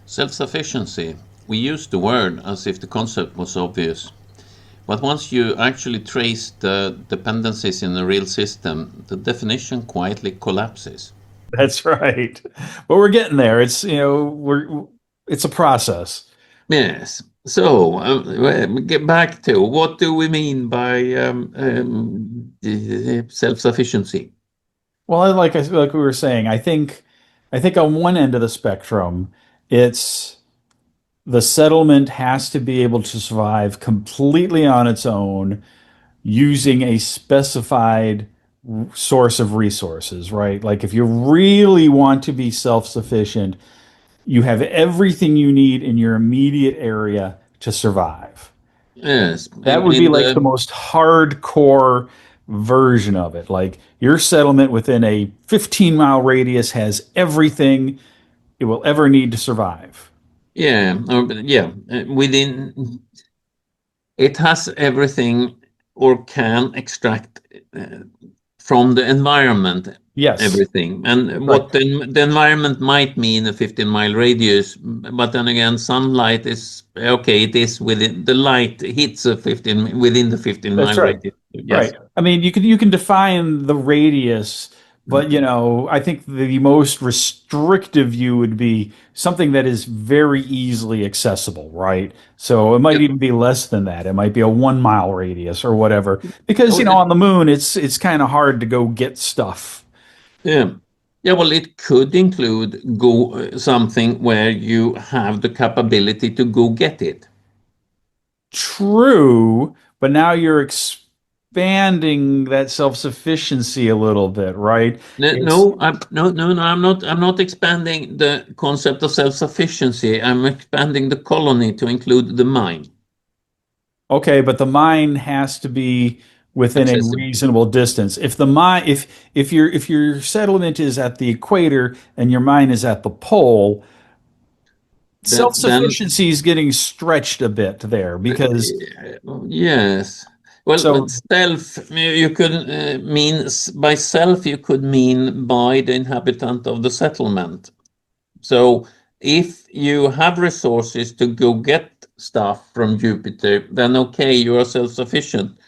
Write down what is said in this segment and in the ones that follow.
Self-sufficiency. We use the word as if the concept was obvious. But once you actually trace the dependencies in a real system, the definition quietly collapses. That's right. But we're getting there. It's a process. Yes. So, we get back to what do we mean by self-sufficiency? Well, like we were saying, I think on one end of the spectrum, it's the settlement has to be able to survive completely on its own using a specified source of resources, right? Like if you really want to be self-sufficient, you have everything you need in your immediate area to survive. Yes. That would be In like the the most hardcore version of it. Like your settlement within a 15-mile radius has everything it will ever need to survive. within it has everything or can extract uh, from the environment Yes, everything. And right. what the environment might mean a 15-mile radius, but then again, sunlight is okay, it is within the light hits a 15 within the 15 That's mile right. radius. Yes. Right. I mean, you can define the radius, but I think the most restrictive view would be something that is very easily accessible, right? So it might Yeah. even be less than that. It might be a 1 mile radius or whatever. Because, Oh, on the moon, it's kind of hard to go get stuff. yeah. Yeah, well, it could include go something where you have the capability to go get it. True, but now you're expanding that self-sufficiency a little bit, right? No, It's no, no, I'm not. I'm not expanding the concept of self-sufficiency. I'm expanding the colony to include the mind. okay, but the mine has to be within a Accessible. reasonable distance. If your settlement is at the equator and your mine is at the pole, Then self-sufficiency is getting stretched a bit there because yes. Well, so self. You could mean by self. You could mean by the inhabitant of the settlement. So if you have resources to go get stuff from Jupiter, then okay, you are self-sufficient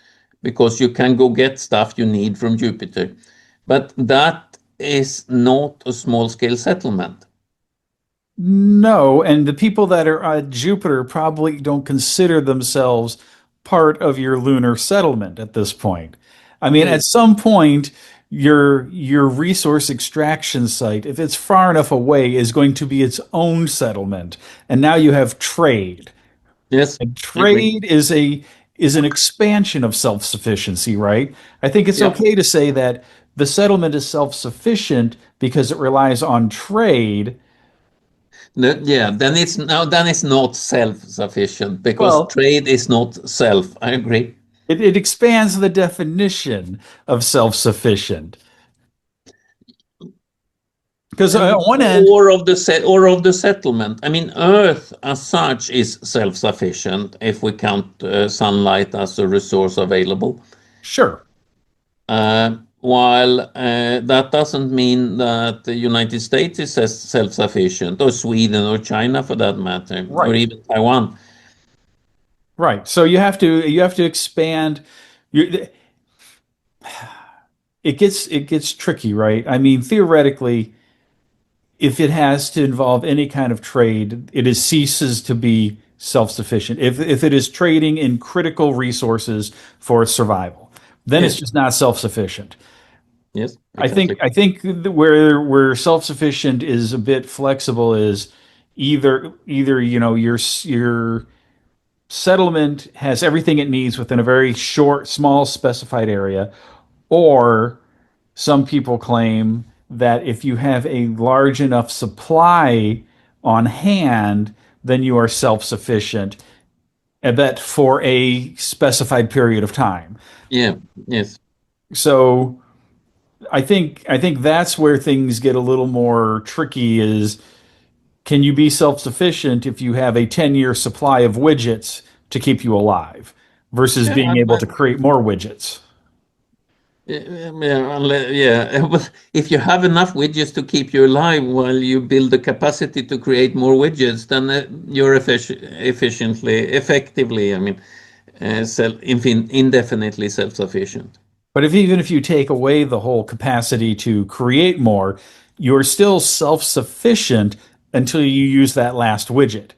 because you can go get stuff you need from Jupiter. But that is not a small-scale settlement. no, and the people that are at Jupiter probably don't consider themselves part of your lunar settlement at this point. I mean, Yeah. at some point, your resource extraction site, if it's far enough away, is going to be its own settlement. And now you have trade. Yes, And I agree. trade is an expansion of self-sufficiency, right? I think it's Yeah. okay to say that the settlement is self-sufficient because it relies on trade. Yeah, then it's not self-sufficient because Well, trade is not self. I agree. it expands the definition of self-sufficient. Because on one end, Or of the settlement. I mean, Earth as such is self-sufficient if we count sunlight as a resource available. sure, While that doesn't mean that the United States is self-sufficient, or Sweden, or China for that matter, or right, even Taiwan. right. So you have to expand. You, it gets tricky, right? I mean, theoretically, if it has to involve any kind of trade, it is ceases to be self-sufficient. If it is trading in critical resources for survival, then it's Yes, just not self-sufficient. yes, I think exactly. I think where self-sufficient is a bit flexible is either your settlement has everything it needs within a very short, small, specified area, or some people claim that if you have a large enough supply on hand, then you are self-sufficient, and that for a specified period of time. Yeah, yes. So I think that's where things get a little more tricky is can you be self-sufficient if you have a 10-year supply of widgets to keep you alive versus Yeah, being able to create more widgets? Yeah. But if you have enough widgets to keep you alive while you build the capacity to create more widgets, then you're effectively, I mean, indefinitely self-sufficient. But if even if you take away the whole capacity to create more, you're still self-sufficient until you use that last widget.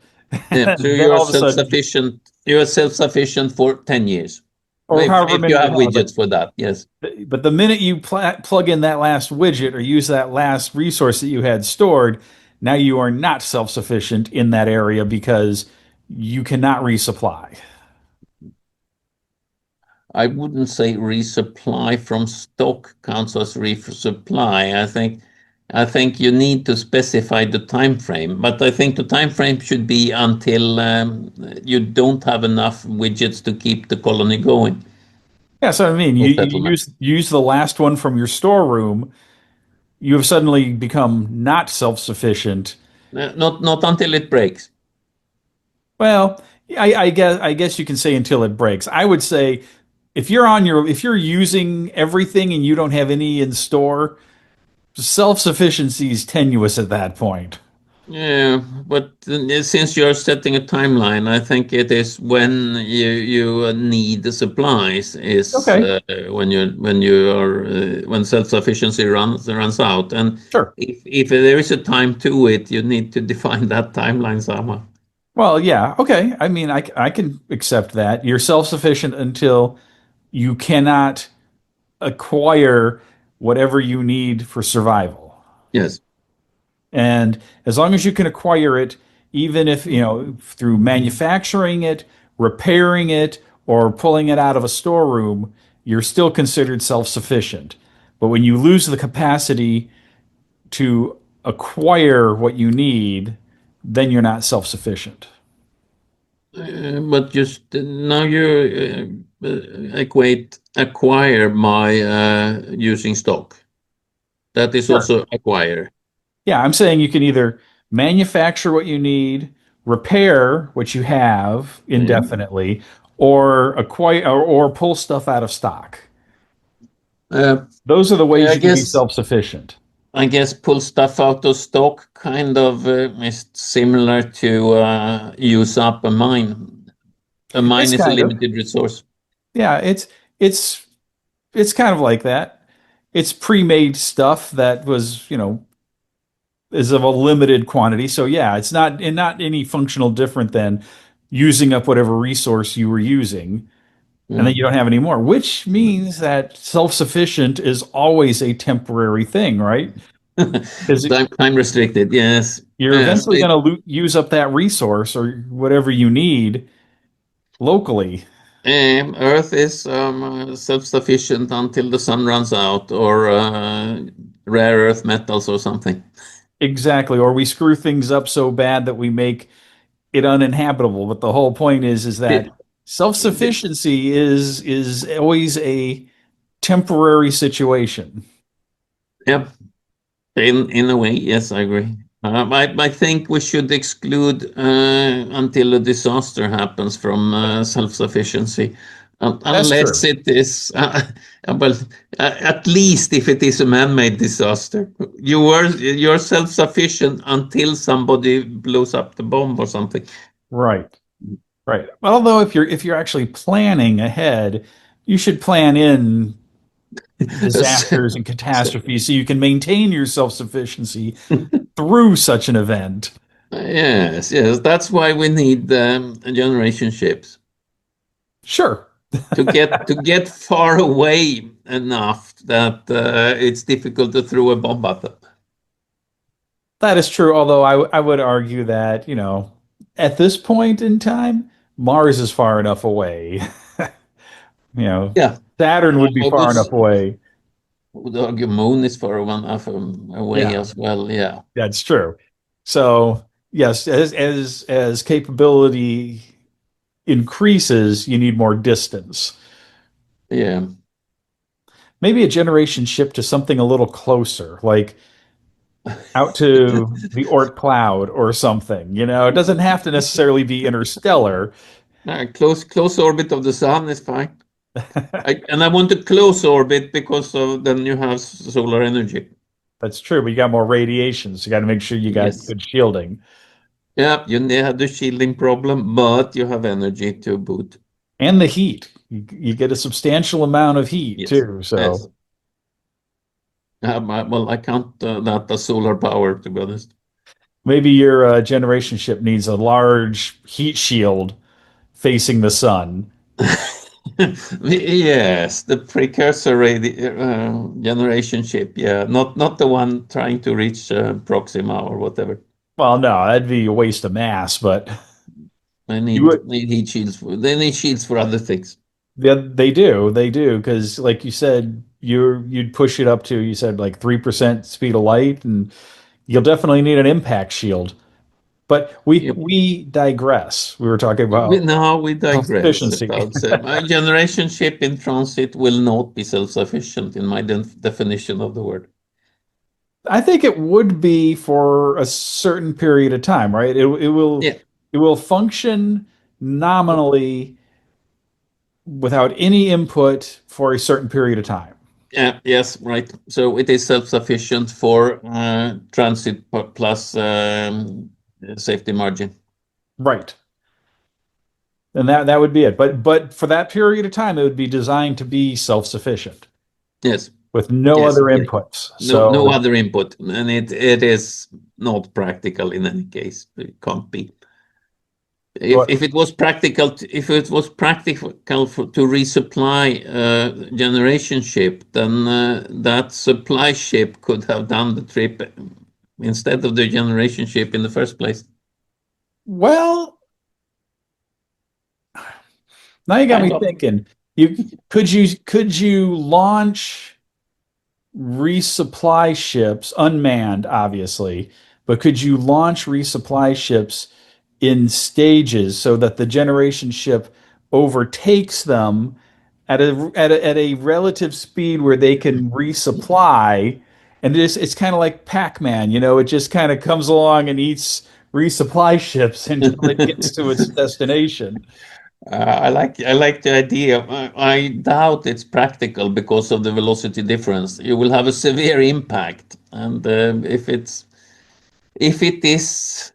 Yeah, so Then all of a sudden, you're self-sufficient for 10 years. or however If you many you have have, widgets for that, yes. but the minute you plug in that last widget or use that last resource that you had stored, now you are not self-sufficient in that area because you cannot resupply. I wouldn't say resupply from stock counts as resupply. I think you need to specify the time frame, but I think the time frame should be until you don't have enough widgets to keep the colony going Yeah, so I mean, or you settlement. use the last one from your storeroom, you have suddenly become not self-sufficient. Not until it breaks. Well, I guess you can say until it breaks. I would say if you're using everything and you don't have any in store, self-sufficiency is tenuous at that point. Yeah, but since you're setting a timeline, I think it is when you need the supplies is Okay, when self-sufficiency runs out, and sure. if there is a time to it, you need to define that timeline somehow. Well, yeah, okay. I mean, I can accept that. You're self-sufficient until you cannot acquire whatever you need for survival. Yes. And as long as you can acquire it, even if, you know, through manufacturing it, repairing it, or pulling it out of a storeroom, you're still considered self-sufficient. But when you lose the capacity to acquire what you need, then you're not self-sufficient. But just now you equate acquire by using stock. That is Sure. also acquire. Yeah, I'm saying you can either manufacture what you need, repair what you have Yeah. indefinitely, or acquire or pull stuff out of stock. Uh, Those are the I ways you can be guess self-sufficient. I guess pull stuff out of stock kind of is similar to use up a mine. A mine It's is a kind of. limited resource. Yeah, it's it's kind of like that. It's pre-made stuff that was, you know, is of a limited quantity. So yeah, it's not any functional different than using up whatever resource you were using, and Yeah. then you don't have any more, which means that self-sufficient is always a temporary thing, right? Because Time restricted, yes. you're Yes. eventually going to use up that resource or whatever you need locally. Earth is self-sufficient until the sun runs out, or rare earth metals or something. Exactly. Or we screw things up so bad that we make it uninhabitable. But the whole point is that Did, did, self-sufficiency is always a temporary situation. yep. In a way, yes, I agree. I think we should exclude until a disaster happens from self-sufficiency, That's unless true. it is well, at least if it is a man-made disaster. You're self-sufficient until somebody blows up the bomb or something. Right. Right. Although if you're actually planning ahead, you should plan in disasters and So, catastrophes so you can maintain your self-sufficiency through such an event. yes, yes, that's why we need generation ships. Sure. To get far away enough that it's difficult to throw a bomb at them. That is true, although I would argue that, you know, at this point in time, Mars is far enough away. You know, Yeah, Saturn would be I far enough away. would argue Moon is far enough away Yeah, as well. Yeah, that's true. So, yes, as capability increases, you need more distance. yeah. Maybe a generation ship to something a little closer, like out to the Oort cloud or something. You know, it doesn't have to necessarily be interstellar. Close orbit of the sun is fine. And I want a close orbit because of then you have solar energy. That's true, but you got more radiation, so you got to make sure you got Yes. good shielding Yeah, you have the shielding problem, but you have energy to boot. and the heat. You get a substantial amount of heat Yes. too. Yes. So Well, I count that as solar power, to be honest. maybe your generation ship needs a large heat shield facing the sun. Yes, the precursor generation ship. Yeah, not the one trying to reach Proxima or whatever. Well, no, that'd be a waste of mass, but I you would. need heat shields they need shields for other things. Yeah, they do, because like you said, you'd push it up to, you said, like 3% speed of light, and you'll definitely need an impact shield. But we Yep. we digress. We were talking about Now we digress self-sufficiency. about my generation ship in transit will not be self-sufficient in my definition of the word. I think it would be for a certain period of time, right? Yeah. It will function nominally without any input for a certain period of time. Yeah, yes, right. So it is self-sufficient for transit plus safety margin. Right. And that would be it. But for that period of time, it would be designed to be self-sufficient Yes, with no yes, other correct. inputs. No So other input, and it is not practical in any case. It can't be. what If it was practical, if it was practical to resupply generation ship, then that supply ship could have done the trip instead of the generation ship in the first place. well, now you got Kind me of. thinking. Could you launch resupply ships unmanned, obviously, but could you launch resupply ships in stages so that the generation ship overtakes them at a relative speed where they can resupply? And it's kind of like Pac-Man, it just kind of comes along and eats resupply ships until it gets to its destination. I like the idea. I doubt it's practical because of the velocity difference. You will have a severe impact, and if it is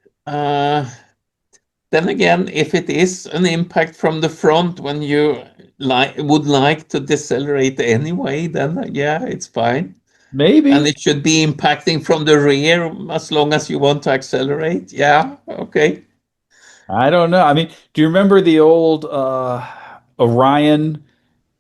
then again, if it is an impact from the front when you would like to decelerate anyway, then yeah, it's fine. And Maybe. it should be impacting from the rear as long as you want to accelerate. Yeah, okay. I don't know. I mean, do you remember the old Orion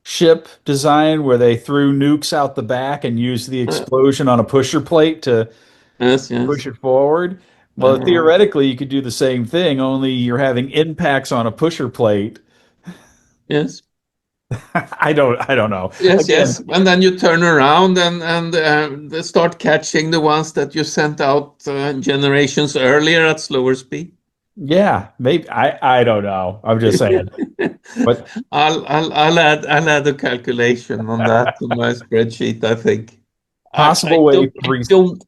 ship design where they threw nukes out the back and used the Uh, explosion on a pusher plate to yes, push yes. it forward? Well, Uh, theoretically, you could do the same thing, only you're having impacts on a pusher plate. yes. I don't know. Yes, Again, yes. And then you turn around and they start catching the ones that you sent out generations earlier at slower speed. yeah, maybe I don't know. I'm just saying. But I'll add a calculation on that to my spreadsheet. I think possible way for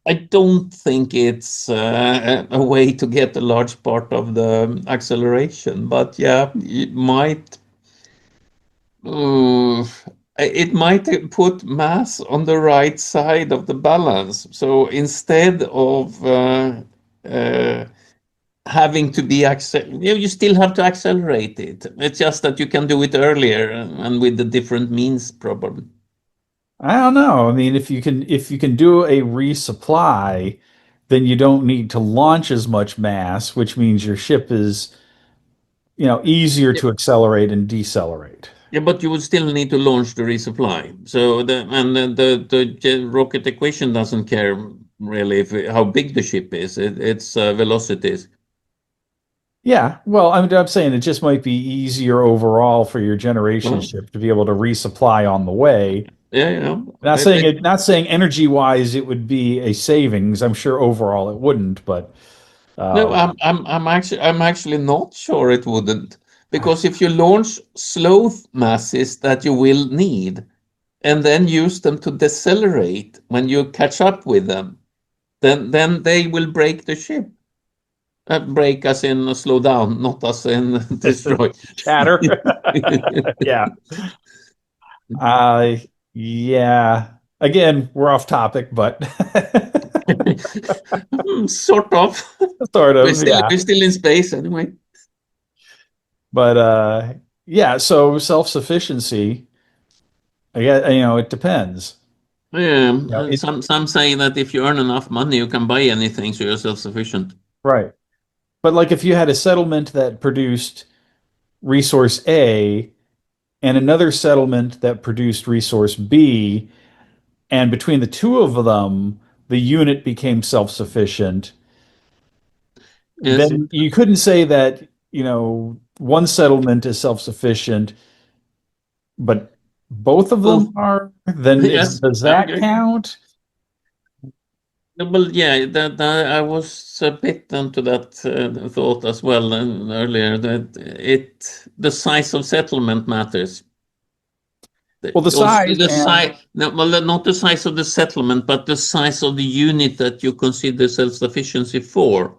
I don't think it's a way to get a large part of the acceleration, but yeah, uh, it might put mass on the right side of the balance. So instead of uh, having to be you still have to accelerate it. It's just that you can do it earlier and with the different means, probably. I don't know. I mean, if you can do a resupply, then you don't need to launch as much mass, which means your ship is, easier Yeah, to accelerate and decelerate. yeah, but you would still need to launch the resupply. So the rocket equation doesn't care really if how big the ship is. It's velocities. Yeah, well, I'm saying it just might be easier overall for your generation Well, ship to be able to resupply on the way. yeah, Not saying energy wise it would be a savings. I'm sure overall it wouldn't, but no, um, I'm actually not sure it wouldn't, because if you launch slow masses that you will need and then use them to decelerate when you catch up with them, then they will break the ship. Break as in slow down, not as in destroy. chatter. Yeah. Uh, yeah. Again, we're off topic, but Sort of. sort We're of, still yeah. we're still in space anyway. But yeah, so self-sufficiency, it depends. Yeah, It some say that if you earn enough money, you can buy anything, so you're self-sufficient. right. But like if you had a settlement that produced resource A and another settlement that produced resource B, and between the two of them, the unit became self-sufficient, Yes. then you couldn't say that, one settlement is self-sufficient, but both of them Both. are, then Yes, does I that agree. count? Well, yeah, that I was a bit into that thought as well earlier. That the size of settlement matters. Well, the Also, size the and size, no, well, not the size of the settlement, but the size of the unit that you consider self-sufficiency for.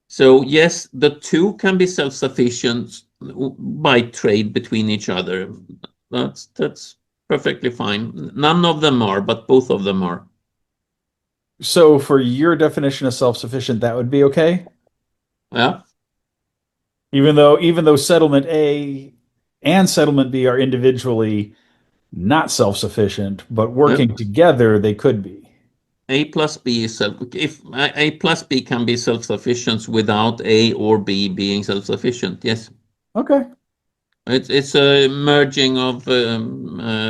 So yes, the two can be self-sufficient by trade between each other. That's perfectly fine. None of them are, but both of them are. so for your definition of self-sufficient, that would be okay? Yeah. Even though settlement A and settlement B are individually not self-sufficient, but Yeah. working together, they could be. A plus B is if A plus B can be self-sufficient without A or B being self-sufficient. Yes, Okay. it's a merging of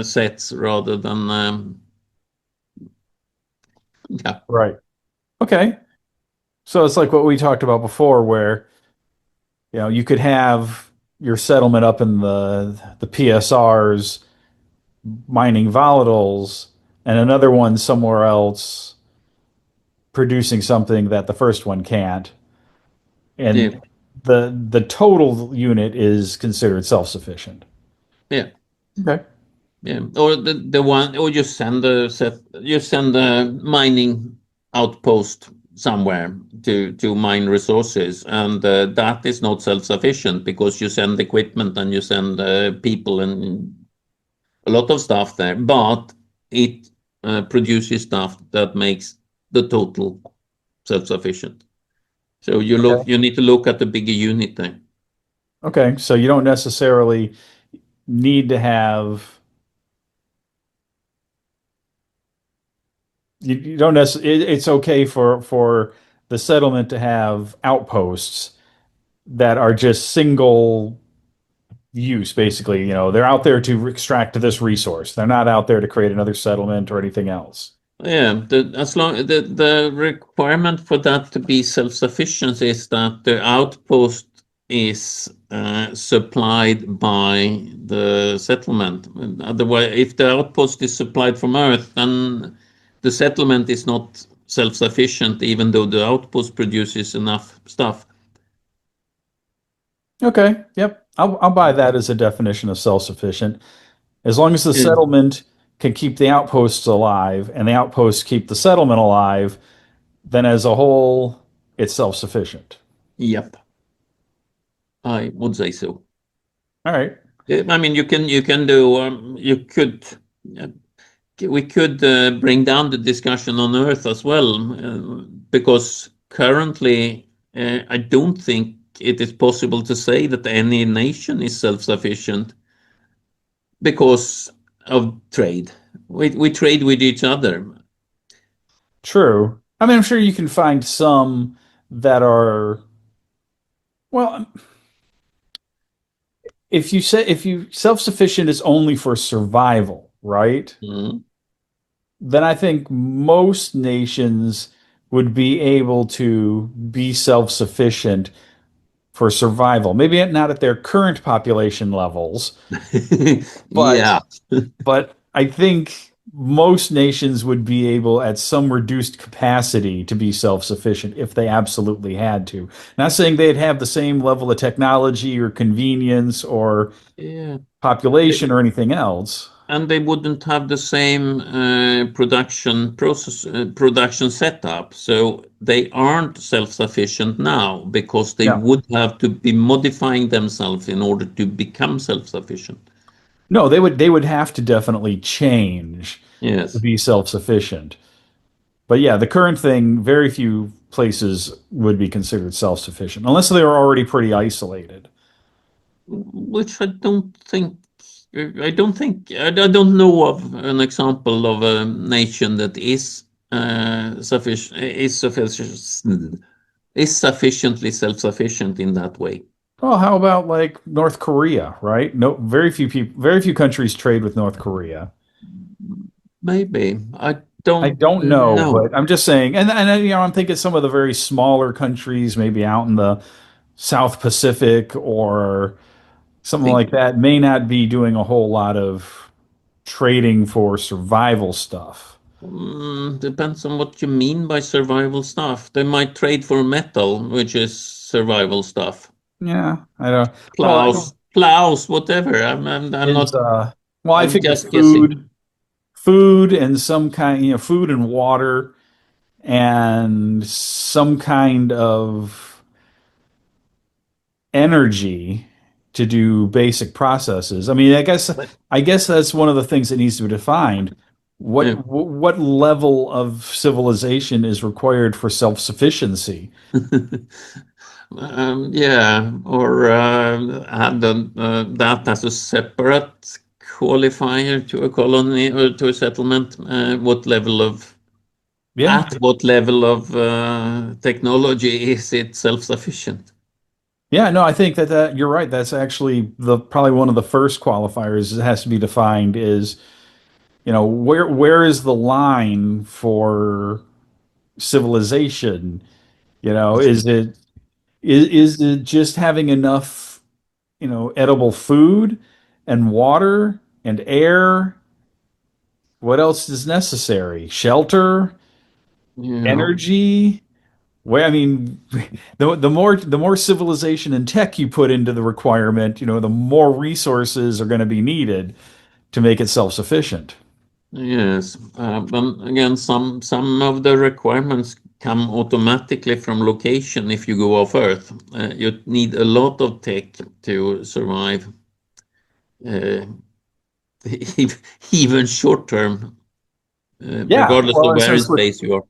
sets rather than yeah. Right. Okay. So it's like what we talked about before, where you could have your settlement up in the PSRs mining volatiles, and another one somewhere else producing something that the first one can't, Yeah, and the total unit is considered self-sufficient. yeah, Okay. yeah. Or the one, or you send a mining outpost somewhere to mine resources, and that is not self-sufficient because you send equipment and you send people and a lot of stuff there, but it produces stuff that makes the total self-sufficient. So Okay. you need to look at the bigger unit there. Okay. So you don't necessarily need to have you don't necessarily it's okay for the settlement to have outposts that are just single use, basically. They're out there to extract this resource. They're not out there to create another settlement or anything else. Yeah, as long the requirement for that to be self-sufficient is that the outpost is supplied by the settlement. Otherwise, if the outpost is supplied from Earth, then the settlement is not self-sufficient, even though the outpost produces enough stuff. Okay. Yep. I'll buy that as a definition of self-sufficient. As long as the Yeah. settlement can keep the outposts alive and the outposts keep the settlement alive, then as a whole, it's self-sufficient. Yep, I would say so. All right. I mean, you can do you could uh, we could bring down the discussion on Earth as well, because currently I don't think it is possible to say that any nation is self-sufficient because of trade. We trade with each other. True. I mean, I'm sure you can find some that are, well, if you self-sufficient is only for survival, right? Mm. Then I think most nations would be able to be self-sufficient for survival. Maybe not at their current population levels, but Yeah, I think most nations would be able at some reduced capacity to be self-sufficient if they absolutely had to. Not saying they'd have the same level of technology or convenience or yeah. population or anything else. And they wouldn't have the same production setup, so they aren't self-sufficient now because they Yeah. would have to be modifying themselves in order to become self-sufficient. No, they would have to definitely change to Yes. be self-sufficient. But yeah, the current thing, very few places would be considered self-sufficient unless they are already pretty isolated. Which I don't think, I don't know of an example of a nation that is sufficiently self-sufficient in that way. Well, how about like North Korea, right? No, very few countries trade with North Korea. Maybe. I I don't don't know, know. but I'm just saying, and I'm thinking some of the very smaller countries, maybe out in the South Pacific or something Think like that, may not be doing a whole lot of trading for survival stuff. depends on what you mean by survival stuff. They might trade for metal, which is survival stuff. Yeah, I don't. Well, I don't. Plows, whatever. I'm Is not. well, I I'm figure just guessing. food, and some kind, food and water, and some kind of energy to do basic processes. I mean, But I guess that's one of the things that needs to be defined. yeah. What level of civilization is required for self-sufficiency? Yeah, or add that as a separate qualifier to a colony or to a settlement. Yeah. At what level of technology is it self-sufficient? Yeah, no, I think that you're right. That's actually the probably one of the first qualifiers that has to be defined is, where is the line for civilization? Is it just having enough, edible food and water and air? What else is necessary? Shelter, Yeah, energy? Well, I mean, the more civilization and tech you put into the requirement, the more resources are going to be needed to make it self-sufficient. yes. But again, some of the requirements come automatically from location if you go off Earth. You need a lot of tech to survive, uh, even short term, Yeah, regardless well, of and where in since we're space you are.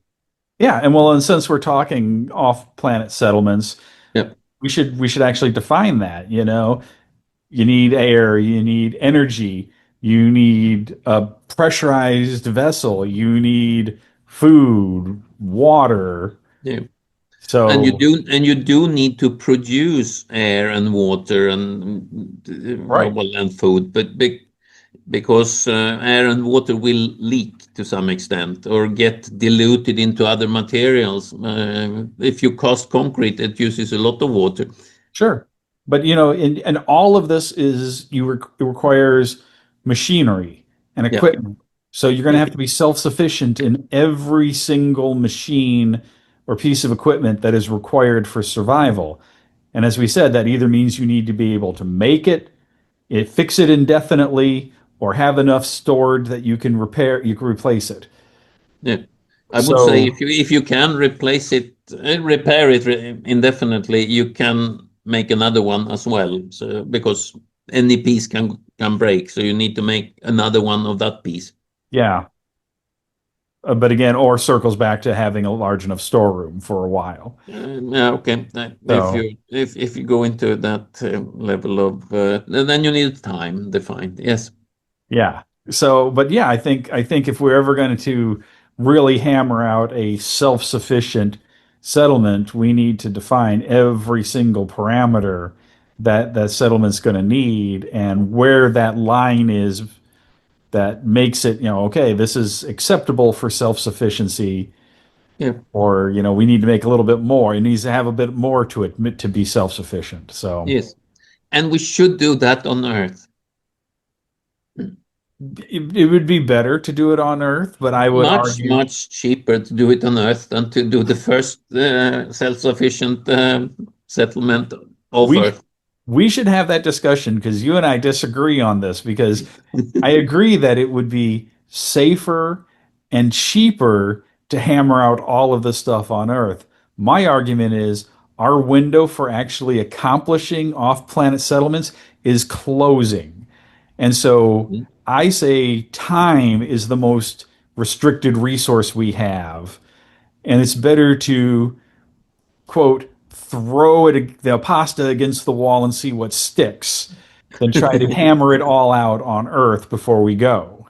yeah, and since we're talking off-planet settlements, Yeah, we should actually define that, You need air, you need energy, you need a pressurized vessel, you need food, water. yeah. So, And you do need to produce air and water and right, well and food, but because air and water will leak to some extent or get diluted into other materials. If you cast concrete, it uses a lot of water. sure. But and all of this it requires machinery and Yeah, equipment. So you're going to yeah, have to be self-sufficient in every single machine or piece of equipment that is required for survival. And as we said, that either means you need to be able to make it fix it indefinitely, or have enough stored that you can replace it. yeah. I would say So, if you can replace it, repair it indefinitely, you can make another one as well. So because any piece can break, so you need to make another one of that piece. yeah. But again, or circles back to having a large enough storeroom for a while. Yeah, okay. So, If you go into that level of then you need time defined. Yes. yeah. So, but yeah, I think if we're ever going to really hammer out a self-sufficient settlement, we need to define every single parameter that settlement's going to need, and where that line is that makes it, okay, this is acceptable for self-sufficiency, Yeah. or, we need to make a little bit more. It needs to have a bit more to admit to be self-sufficient. So Yes. And we should do that on Earth. it would be better to do it on Earth, but I would argue Much cheaper to do it on Earth than to do the first self-sufficient settlement of we Earth. we should have that discussion, because you and I disagree on this, because I agree that it would be safer and cheaper to hammer out all of this stuff on Earth. My argument is our window for actually accomplishing off-planet settlements is closing. And so I say time is the most restricted resource we have. And it's better to, quote, throw the pasta against the wall and see what sticks than try to hammer it all out on Earth before we go.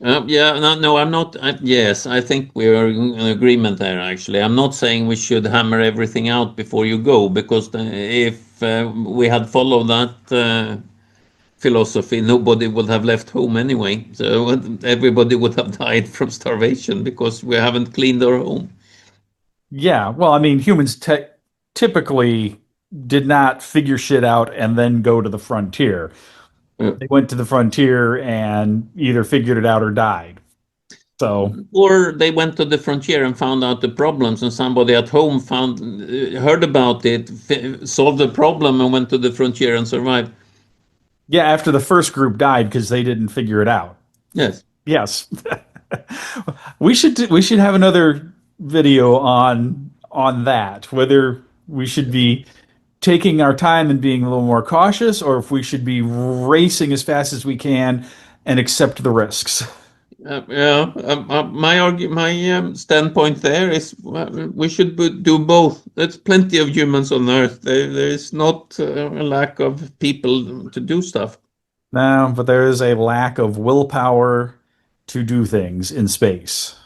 Yeah, no, no, I'm not. Yes, I think we are in agreement there, actually. I'm not saying we should hammer everything out before you go, because if we had followed that philosophy, nobody would have left home anyway. So everybody would have died from starvation because we haven't cleaned our home. Yeah, well, I mean, humans typically did not figure shit out and then go to the frontier. Uh, They went to the frontier and either figured it out or died. So, Or they went to the frontier and found out the problems, and somebody at home heard about it, solved the problem, and went to the frontier and survived. yeah, after the first group died because they didn't figure it out. Yes. Yes. We should have another video on that, whether we should be taking our time and being a little more cautious, or if we should be racing as fast as we can and accept the risks. Yeah, my standpoint there is we should do both. There's plenty of humans on Earth. There is not a lack of people to do stuff. No, but there is a lack of willpower to do things in space.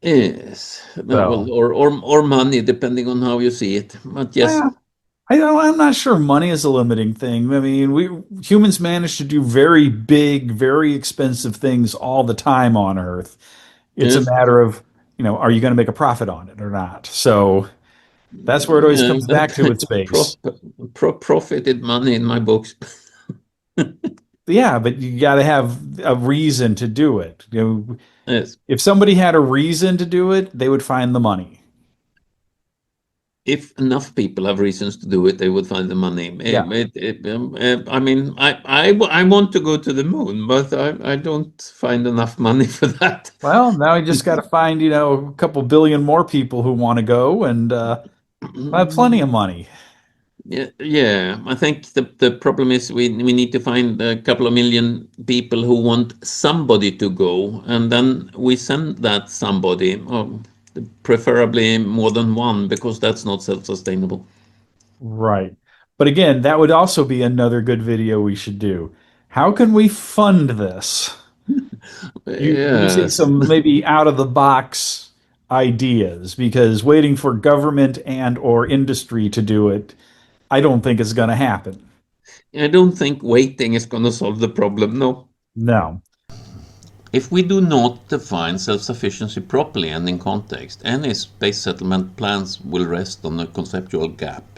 Yes, no, well, So, or money, depending on how you see it. But yes, well, I'm not sure money is a limiting thing. I mean, we humans manage to do very big, very expensive things all the time on Earth. It's a yes, matter of, are you going to make a profit on it or not? So that's where it always yeah, comes back to with space. profited money in my books. Yeah, but you got to have a reason to do it. Yes. If somebody had a reason to do it, they would find the money. If enough people have reasons to do it, they would find the money. Yeah. I mean, I want to go to the moon, but I don't find enough money for that. Well, now we just got to find, a couple billion more people who want to go, and I have plenty of money. Yeah, yeah. I think the problem is we need to find a couple of million people who want somebody to go, and then we send that somebody, or preferably more than one, because that's not self-sustainable. Right. But again, that would also be another good video we should do. How can we fund this? Using Yes. some maybe out of the box ideas, because waiting for government and or industry to do it, I don't think is going to happen. I don't think waiting is going to solve the problem, no. No. If we do not define self-sufficiency properly and in context, any space settlement plans will rest on a conceptual gap.